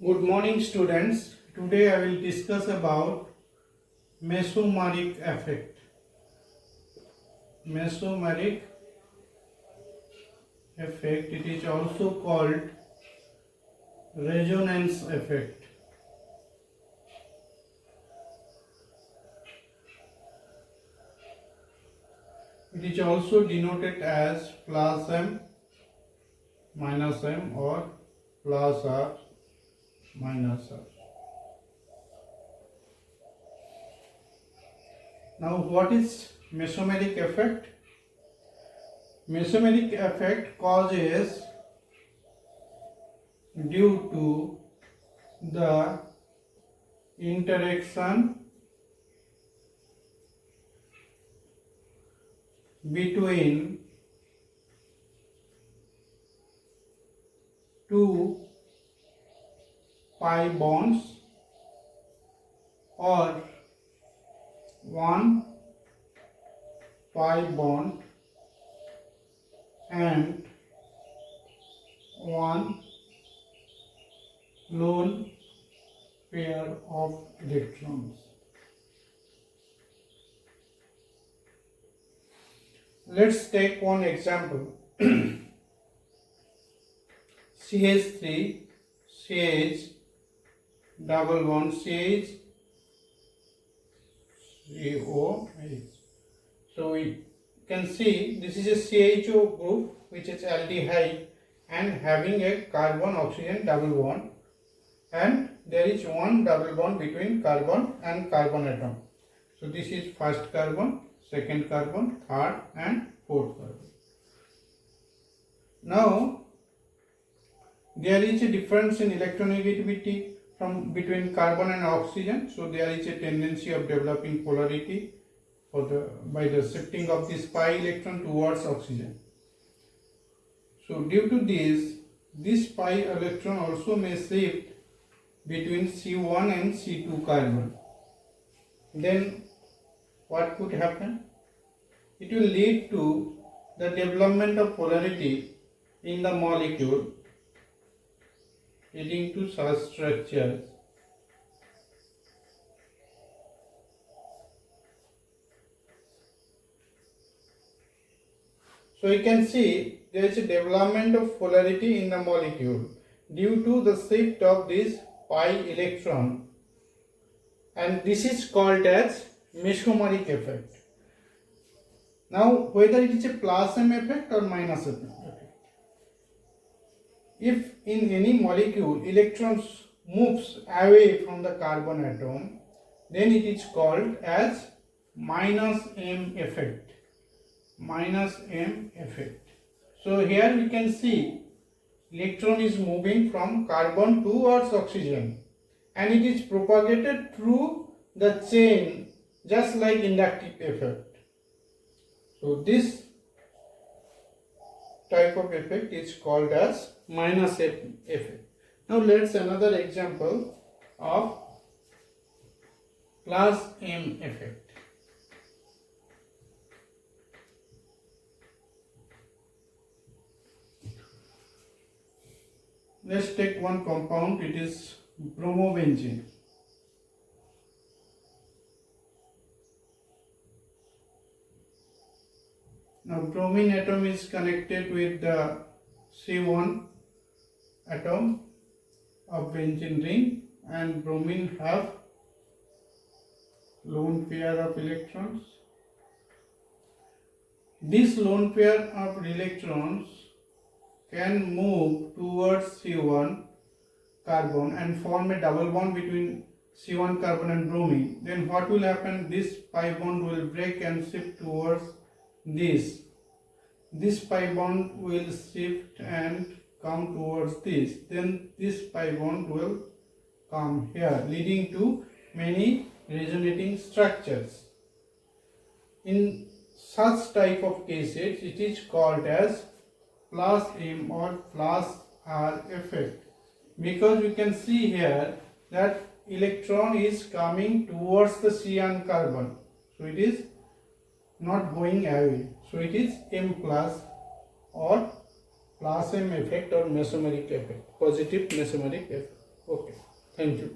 Good morning students. Today I will discuss about mesomeric effect. Mesomeric effect, it is also called resonance effect. It is also denoted as plus m minus m or plus r minus r. Now what is mesomeric effect? Mesomeric effect causes due to the interaction between two pi bonds or one pi bond and one lone pair of electrons. Let's take one example. CH3, CH, double bond CH, COH. So we can see this is a CHO group which is aldehyde and having a carbon oxygen double bond, and there is one double bond between carbon and carbon atom. So this is first carbon, second carbon, third and fourth carbon. Now there is a difference in electronegativity between carbon and oxygen, so there is a tendency of developing polarity by the shifting of this pi electron towards oxygen. So due to this pi electron also may shift between C1 and C2 carbon. Then what could happen? It will lead to the development of polarity in the molecule, leading to such structures. So you can see there is a development of polarity in the molecule due to the shift of this pi electron, and this is called as mesomeric effect. Now whether it is a plus m effect or minus m effect, if in any molecule electrons moves away from the carbon atom, then it is called as minus m effect. Minus m effect. So here we can see electron is moving from carbon towards oxygen and it is propagated through the chain just like inductive effect. So this type of effect is called as minus m effect. Now let's another example of plus m effect. Let's take one compound, it is bromobenzene. Now bromine atom is connected with the C1 atom of benzene ring, and bromine have lone pair of electrons. This lone pair of electrons can move towards C1 carbon and form a double bond between C1 carbon and bromine. Then what will happen? This pi bond will break and shift towards this. This pi bond will shift and come towards this. Then this pi bond will come here, leading to many resonating structures. In such type of cases, it is called as plus m or plus r effect, because we can see here that electron is coming towards the C1 carbon, so it is not going away, so it is m plus or plus m effect or mesomeric effect, positive mesomeric effect. Okay, thank you.